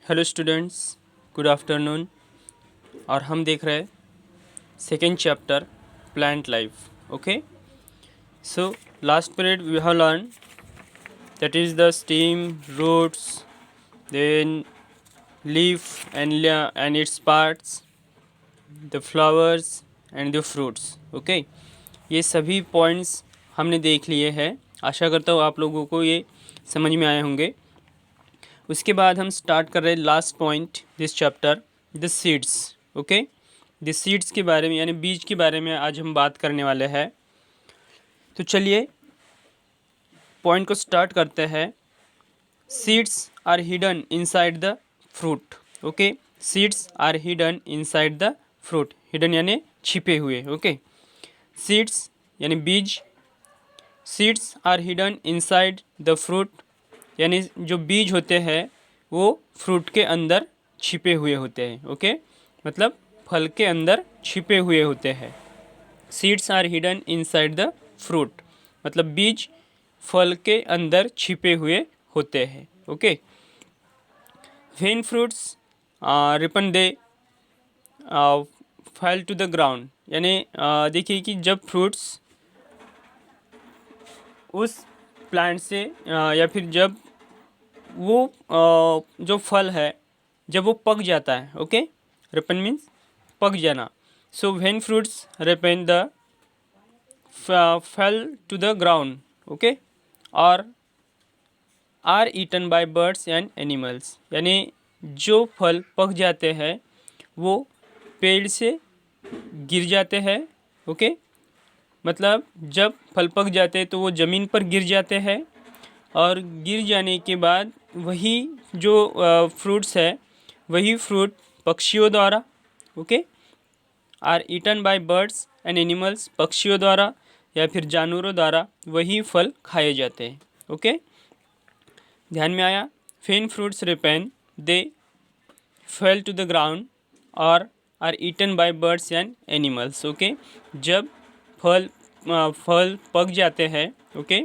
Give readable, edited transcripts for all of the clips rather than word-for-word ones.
Hello students, good afternoon. और हम देख रहे हैं second chapter plant life. Okay, so last period we have learn that is the stem, roots, then leaf and its parts, the flowers and the fruits. Okay, ये सभी points हमने देख लिए हैं। आशा करता हूँ आप लोगों को ये समझ में आए होंगे। उसके बाद हम स्टार्ट कर रहे हैं last point this chapter, the seeds. Okay, the seeds के बारे में यानी बीज के बारे में आज हम बात करने वाले हैं। तो चलिए पॉइंट को स्टार्ट करते हैं। Seeds are hidden inside the fruit. Okay, seeds are hidden inside the fruit. Hidden यानी छिपे हुए। ओके, सीड्स यानी बीज, seeds are hidden inside the fruit यानी जो बीज होते हैं वो फ्रूट के अंदर छिपे हुए होते हैं। ओके, मतलब फल के अंदर छिपे हुए होते हैं। Seeds are hidden inside the fruit मतलब बीज फल के अंदर छिपे हुए होते हैं। Okay, when fruits ripen they fall to the ground यानी देखिए कि जब फ्रूट्स उस प्लांट से या फिर जब वो जो फल है जब वो पक जाता है। ओके, रिपन मीन्स पक जाना। So when fruits ripen the fell to the ground. Okay, और are eaten by birds and animals यानी जो फल पक जाते हैं वो पेड़ से गिर जाते हैं। ओके, मतलब जब फल पक जाते हैं तो वो ज़मीन पर गिर जाते हैं और गिर जाने के बाद वही जो फ्रूट्स है वही फ्रूट पक्षियों द्वारा okay are eaten by birds and animals पक्षियों द्वारा या फिर जानवरों द्वारा वही फल खाए जाते हैं। ओके, ध्यान में आया। When fruits ripen they fell to the ground और are eaten by birds and animals. Okay, जब फल पक जाते हैं ओके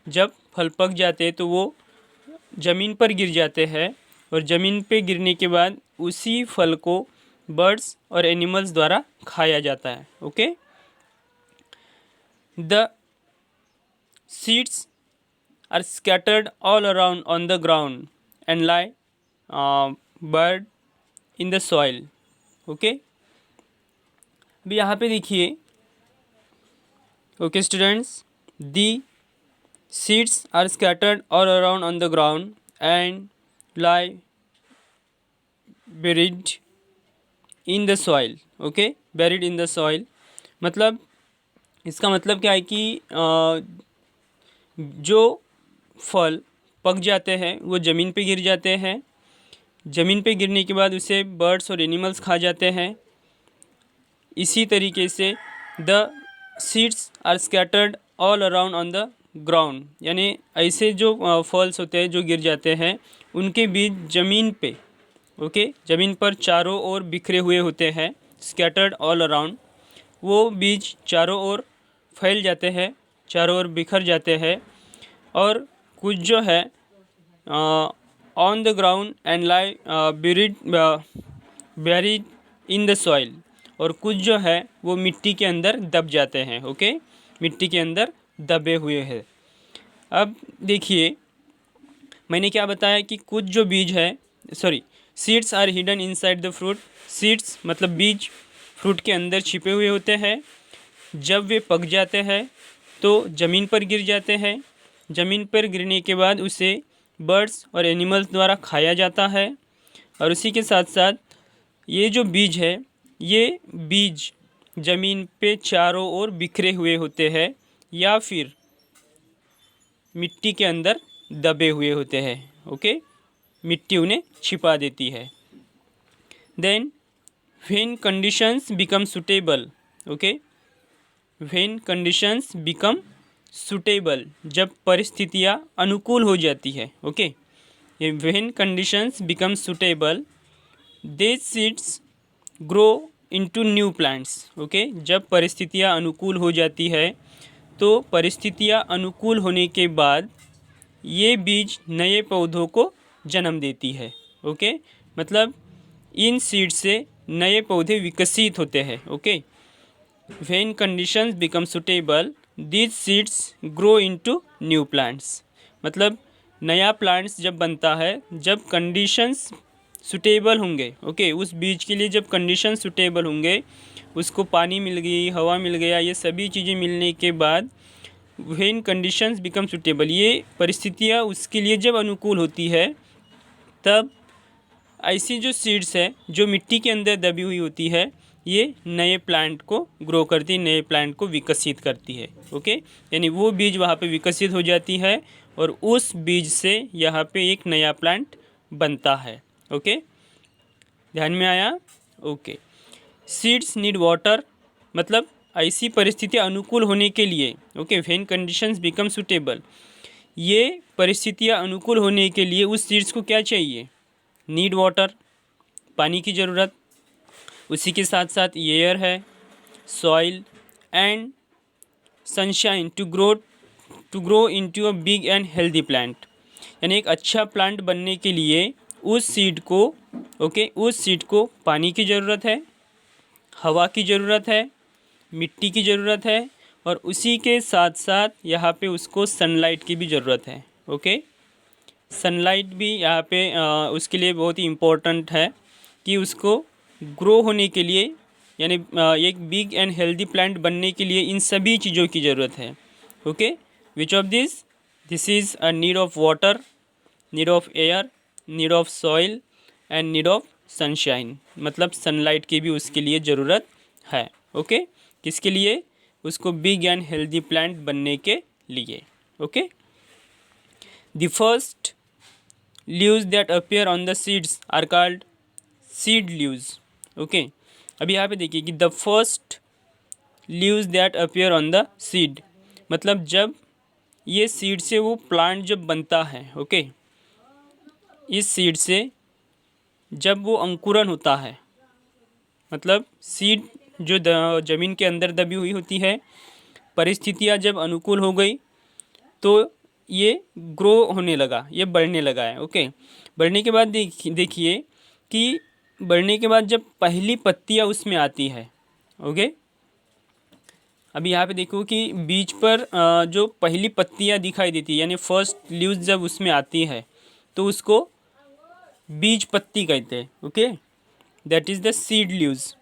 जब फल पक जाते हैं तो वो ज़मीन पर गिर जाते हैं और ज़मीन पे गिरने के बाद उसी फल को बर्ड्स और एनिमल्स द्वारा खाया जाता है। Okay, the seeds are scattered all around on the ground and lie buried in the soil. Okay, अभी यहाँ पे देखिए। Okay students, the seeds are scattered all around on the ground and lie buried in the soil. Okay, buried in the soil मतलब इसका मतलब क्या है कि जो फल पक जाते हैं वो ज़मीन पे गिर जाते हैं। ज़मीन पे गिरने के बाद उसे बर्ड्स और एनिमल्स खा जाते हैं। इसी तरीके से the seeds are scattered all around on the ground यानी ऐसे जो फल्स होते हैं जो गिर जाते हैं उनके बीज ज़मीन पे ओके ज़मीन पर चारों ओर बिखरे हुए होते हैं। स्कैटर्ड ऑल अराउंड वो बीज चारों ओर फैल जाते हैं, चारों ओर बिखर जाते हैं। और कुछ जो है on the ground and lie buried in the soil और कुछ जो है वो मिट्टी के अंदर दब जाते हैं। ओके, मिट्टी के अंदर दबे हुए हैं। अब देखिए मैंने क्या बताया कि कुछ जो बीज है seeds are hidden inside the fruit. Seeds मतलब बीज फ्रूट के अंदर छिपे हुए होते हैं। जब वे पक जाते हैं तो ज़मीन पर गिर जाते हैं। ज़मीन पर गिरने के बाद उसे बर्ड्स और एनिमल्स द्वारा खाया जाता है। और उसी के साथ साथ ये जो बीज है ये बीज ज़मीन पे चारों ओर बिखरे हुए होते हैं या फिर मिट्टी के अंदर दबे हुए होते हैं। ओके, मिट्टी उन्हें छिपा देती है। Then when conditions become suitable. Okay, when conditions become suitable जब परिस्थितियाँ अनुकूल हो जाती है। Okay, when conditions become suitable the seeds grow into new plants. Okay, जब परिस्थितियाँ अनुकूल हो जाती है तो परिस्थितियाँ अनुकूल होने के बाद ये बीज नए पौधों को जन्म देती है। ओके, मतलब इन सीड्स से नए पौधे विकसित होते हैं। Okay, when conditions become suitable these seeds grow into new plants. मतलब नया प्लांट्स जब बनता है, जब कंडीशंस सुटेबल होंगे, ओके, उस बीज के लिए जब कंडीशन सुटेबल होंगे, उसको पानी मिल गई, हवा मिल गया, ये सभी चीज़ें मिलने के बाद व्हेन कंडीशंस बिकम सुटेबल, ये परिस्थितियाँ उसके लिए जब अनुकूल होती है, तब ऐसी जो सीड्स है जो मिट्टी के अंदर दबी हुई होती है, ये नए प्लांट को ग्रो करती है, नए प्लांट को विकसित करती है। ओके, यानी वो बीज वहाँ पे विकसित हो जाती है और उस बीज से यहाँ पे एक नया प्लांट बनता है। ओके, ध्यान में आया? ओके, सीड्स नीड वाटर, मतलब ऐसी परिस्थितियाँ अनुकूल होने के लिए, okay, when conditions become suitable, ये परिस्थितियाँ अनुकूल होने के लिए उस सीड्स को क्या चाहिए? नीड वाटर, पानी की ज़रूरत, उसी के साथ साथ एयर है, soil and sunshine to grow into a big and healthy plant. यानी एक अच्छा प्लांट बनने के लिए उस सीड को, ओके, उस सीड को पानी की ज़रूरत है, हवा की ज़रूरत है, मिट्टी की ज़रूरत है, और उसी के साथ साथ यहाँ पे उसको सनलाइट की भी ज़रूरत है। ओके, सनलाइट भी यहाँ पे उसके लिए बहुत ही इम्पोर्टेंट है कि उसको ग्रो होने के लिए, यानी एक बिग एंड हेल्दी प्लांट बनने के लिए इन सभी चीज़ों की ज़रूरत है। Okay, which of this is a need of water, need of air, need of soil and need of sunshine, मतलब सनलाइट की भी उसके लिए ज़रूरत है। ओके, किसके लिए? उसको बिग एंड हेल्दी प्लांट बनने के लिए। Okay, the first leaves that appear on the seeds are called seed leaves. Okay, अभी यहाँ पे देखिए कि the first leaves that appear on the seed, मतलब जब ये सीड से वो प्लांट जब बनता है, ओके, इस सीड से जब वो अंकुरन होता है, मतलब सीड जो ज़मीन के अंदर दबी हुई होती है, परिस्थितियाँ जब अनुकूल हो गई तो ये ग्रो होने लगा, ये बढ़ने लगा है। ओके, बढ़ने के बाद देखिए कि बढ़ने के बाद जब पहली पत्तियाँ उसमें आती है, ओके, अभी यहाँ पे देखो कि बीज पर जो पहली पत्तियाँ दिखाई देती है, यानी फर्स्ट लीव्स जब उसमें आती है, तो उसको बीज पत्ती कहते हैं। Okay, that is the seed leaves,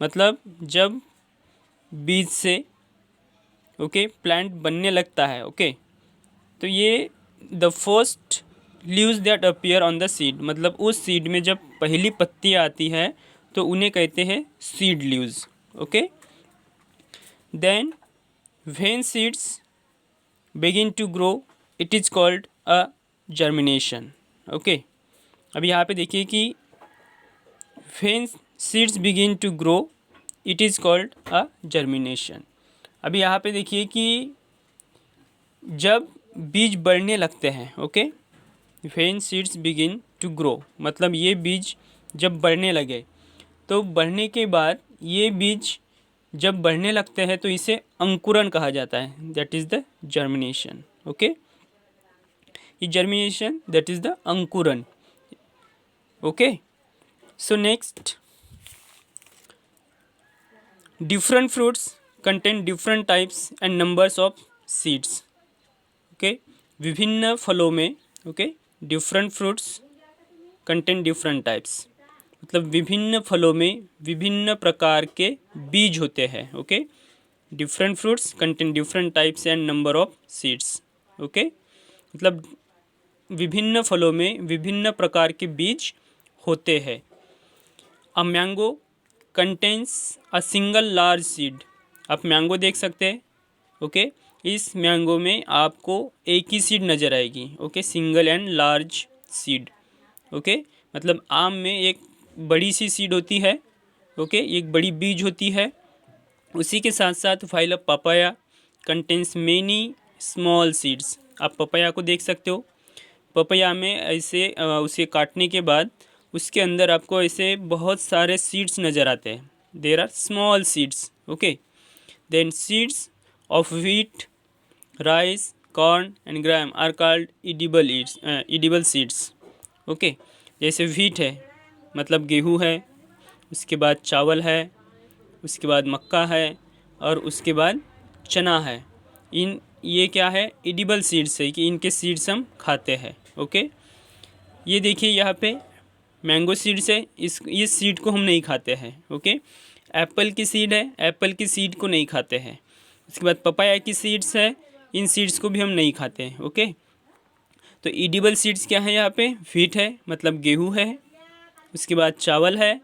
मतलब जब बीज से, ओके, प्लांट बनने लगता है। ओके, तो ये the first leaves that appear on the seed, मतलब उस सीड में जब पहली पत्तियाँ आती है तो उन्हें कहते हैं seed leaves. Okay, then when seeds begin to grow it is called a germination. Okay, अब यहाँ पे देखिए कि when seeds begin to grow it is called a germination. अभी यहाँ पे देखिए कि जब बीज बढ़ने लगते हैं, okay, when seeds begin to grow, मतलब ये बीज जब बढ़ने लगे, तो बढ़ने के बाद ये बीज जब बढ़ने लगते हैं तो इसे अंकुरन कहा जाता है, that is the germination. Okay, ये जर्मिनेशन दैट इज़ द अंकुरन। Okay, so next, different fruits contain different types and numbers of seeds. Okay, विभिन्न फलों में, okay, different fruits contain different types, मतलब विभिन्न फलों में विभिन्न प्रकार के बीज होते हैं। Okay, different fruits contain different types and number of seeds. Okay, मतलब विभिन्न फलों में विभिन्न प्रकार के बीज होते हैं। A mango contains a single large seed, आप मैंगो देख सकते हैं। ओके, इस मैंगो में आपको एक ही सीड नज़र आएगी। Okay, single and large seed. Okay, मतलब आम में एक बड़ी सी सीड होती है, ओके, एक बड़ी बीज होती है। उसी के साथ साथ file of papaya contains many small seeds, आप पपाया को देख सकते हो। पपाया में ऐसे उसे काटने के बाद उसके अंदर आपको ऐसे बहुत सारे सीड्स नज़र आते हैं, there are small seeds. Okay, then seeds of wheat, rice, corn and gram are called edible seeds. Okay, जैसे व्हीट है मतलब गेहूँ है, उसके बाद चावल है, उसके बाद मक्का है और उसके बाद चना है। ये क्या है, एडिबल सीड्स है कि इनके सीड्स हम खाते हैं। ओके, ये देखिए यहाँ पे मैंगो सीड्स है, ये सीड को हम नहीं खाते हैं। ओके, एप्पल की सीड है, एप्पल की सीड को नहीं खाते हैं। उसके बाद पपाया की सीड्स है, इन सीड्स को भी हम नहीं खाते हैं। ओके, तो एडिबल सीड्स क्या है, यहाँ पे व्हीट है मतलब गेहूँ है, उसके बाद चावल है,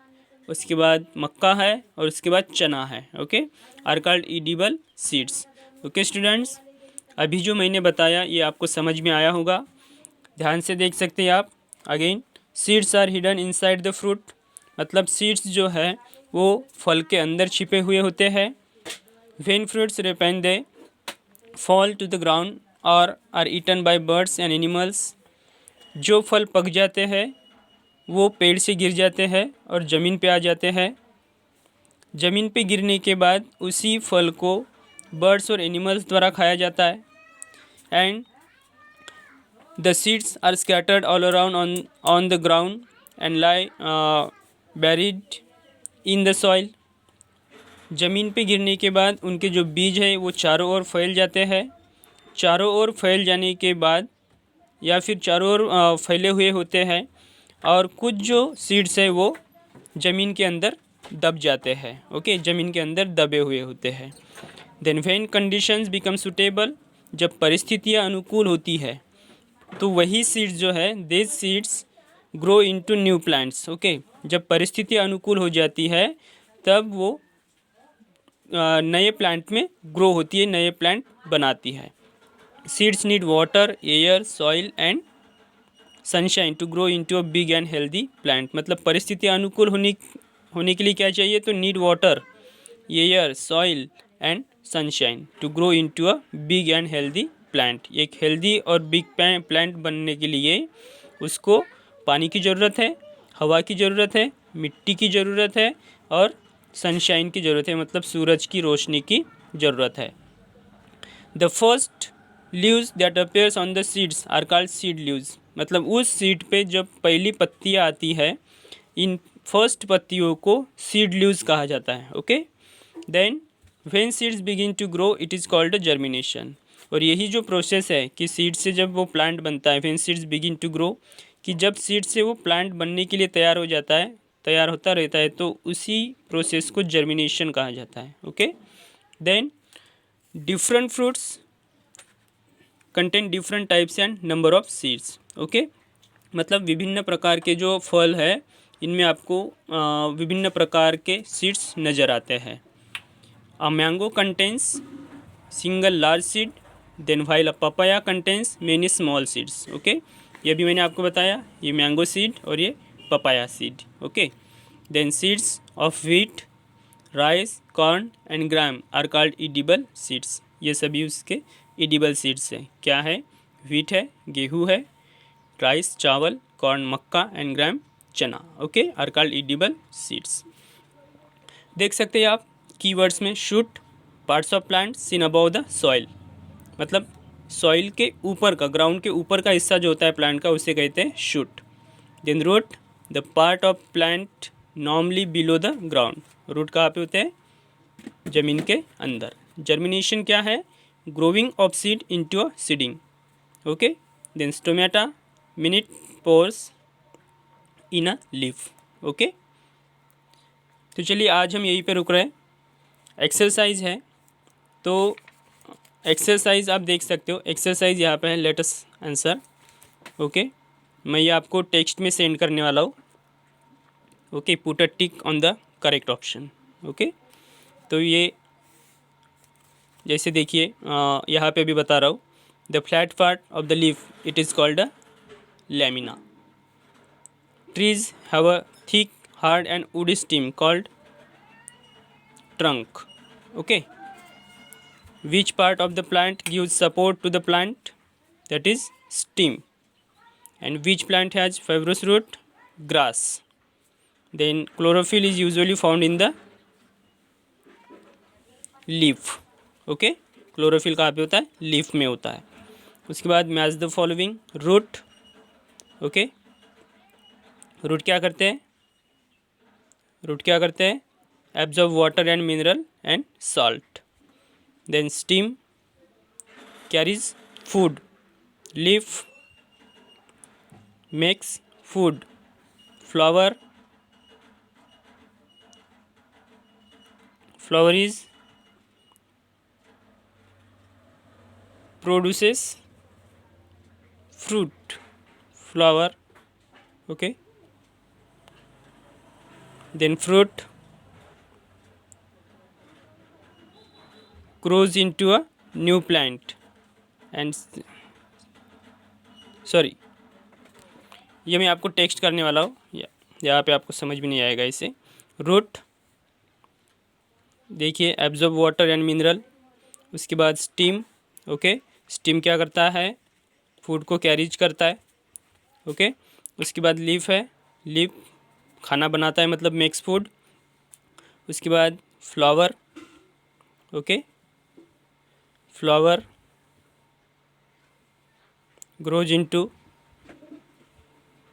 उसके बाद मक्का है और उसके बाद चना है। Okay, are called edible seeds. Okay students, अभी जो मैंने बताया ये आपको समझ में आया होगा, ध्यान से देख सकते हैं आप। Again, seeds are hidden inside the fruit, मतलब सीड्स जो है वो फल के अंदर छिपे हुए होते हैं। When fruits ripen they fall to the ground और are eaten by birds and animals, जो फल पक जाते हैं वो पेड़ से गिर जाते हैं और ज़मीन पे आ जाते हैं। ज़मीन पे गिरने के बाद उसी फल को बर्ड्स और एनिमल्स द्वारा खाया जाता है। And the seeds are scattered all around on the ground and lie buried in the soil. ज़मीन पे गिरने के बाद उनके जो बीज है वो चारों ओर फैल जाते हैं। चारों ओर फैल जाने के बाद या फिर चारों ओर फैले हुए होते हैं और कुछ जो सीड्स है वो ज़मीन के अंदर दब जाते हैं। ओके, ज़मीन के अंदर दबे हुए होते हैं। Then when conditions become suitable, जब परिस्थितियाँ अनुकूल होती है तो वही सीड्स जो है this seeds grow into new plants. Okay, जब परिस्थितियाँ अनुकूल हो जाती है तब वो नए प्लांट में ग्रो होती है, नए प्लांट बनाती है। Seeds need water, air, soil and sunshine to grow into a big and healthy plant, मतलब परिस्थितियाँ अनुकूल होने के लिए क्या चाहिए, तो need water, air, soil and sunshine to grow into a big and healthy plant. एक हेल्दी और बिग प्लांट बनने के लिए उसको पानी की ज़रूरत है, हवा की ज़रूरत है, मिट्टी की ज़रूरत है और सनशाइन की ज़रूरत है, मतलब सूरज की रोशनी की ज़रूरत है। The first leaves that appears on the seeds are called seed leaves, मतलब उस सीड पे जब पहली पत्तियाँ आती है, इन फर्स्ट पत्तियों को सीड लीव्स कहा जाता है। Okay, then when seeds begin to grow it is called a germination, और यही जो प्रोसेस है कि सीड से जब वो प्लांट बनता है, when seeds begin to grow, कि जब सीड से वो प्लांट बनने के लिए तैयार हो जाता है, तैयार होता रहता है, तो उसी प्रोसेस को जर्मिनेशन कहा जाता है। Okay, then different fruits contain different types and number of seeds. Okay, मतलब विभिन्न प्रकार के जो फल है इनमें आपको विभिन्न प्रकार के सीड्स नज़र आते हैं। A mango contains single large seed, then while a papaya contains many small seeds. Okay, ये भी मैंने आपको बताया, ये मैंगो सीड और ये papaya seed. Okay, then seeds of wheat, rice, corn and gram are called edible seeds, ये सभी उसके एडिबल सीड्स हैं। क्या है, व्हीट है, गेहूँ है, राइस चावल, कॉर्न मक्का एंड ग्राम चना। Okay, are called edible seeds. देख सकते हैं आप कीवर्ड्स में shoot, parts of plant seen above the soil, मतलब सॉइल के ऊपर का, ग्राउंड के ऊपर का हिस्सा जो होता है प्लांट का उसे कहते हैं shoot. Then root, the part of plant normally below the ground, root कहाँ पे होते हैं, ज़मीन के अंदर। जर्मिनेशन क्या है, growing of seed into a seeding. Okay, then stomata, minute pores in a leaf. Okay, तो चलिए आज हम यहीं पे रुक रहे हैं। एक्सरसाइज है, तो एक्सरसाइज आप देख सकते हो, एक्सरसाइज यहाँ पे है, लेट अस आंसर। ओके, मैं ये आपको टेक्स्ट में सेंड करने वाला हूँ। Okay, put a tick on the correct option. Okay, तो ये जैसे देखिए यहाँ पे भी बता रहा हूँ, the flat part of the leaf it is called a lamina. Trees have a thick hard and woody stem called trunk. Okay, which part of the plant gives support to the plant, that is stem, and which plant has fibrous root, grass. Then chlorophyll is usually found in the leaf. Okay, chlorophyll कहाँ पे होता है, leaf में होता है। उसके बाद match the following, root, okay, root क्या करते हैं, रूट क्या करते हैं, absorb water and mineral and salt. Then stem carries food, leaf makes food, flower is produces fruit, flower, okay. Then fruit grows into a new plant and sorry, ये मैं आपको text करने वाला हूँ, यहाँ पे आपको समझ भी नहीं आएगा इसे. रूट देखिए एब्जॉर्ब वाटर एंड मिनरल, उसके बाद स्टीम, ओके. स्टीम क्या करता है, फूड को कैरीज करता है, ओके. उसके बाद लीफ है, लीफ खाना बनाता है मतलब मेक्स फूड. उसके बाद flower, okay, flower grows into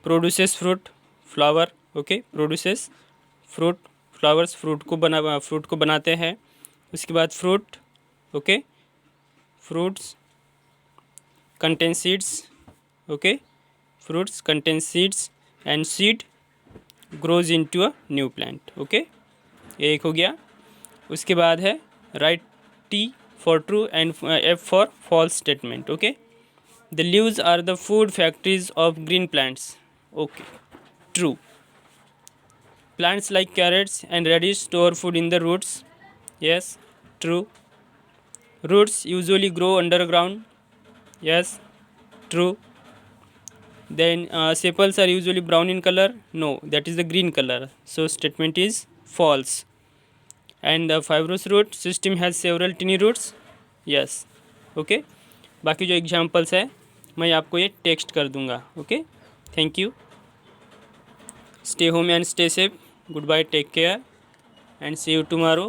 produces fruit, flower, okay, produces fruit, flowers fruit को बनाते हैं. उसके बाद fruit, okay, fruits contain seeds, okay, fruits contain seeds and seed grows into a new plant, okay. एक हो गया. उसके बाद है right T for true and F for false statement, okay. The leaves are the food factories of green plants, okay, true. Plants like carrots and radish store food in the roots. Yes, true. Roots usually grow underground. Yes, true. Then sepals are usually brown in color. No, that is the green color. So statement is false. And the fibrous root system has several tiny roots. Yes, okay. बाकी जो examples है मैं आपको ये text कर दूंगा, okay. Thank you. Stay home and stay safe. Goodbye, take care, and see you tomorrow.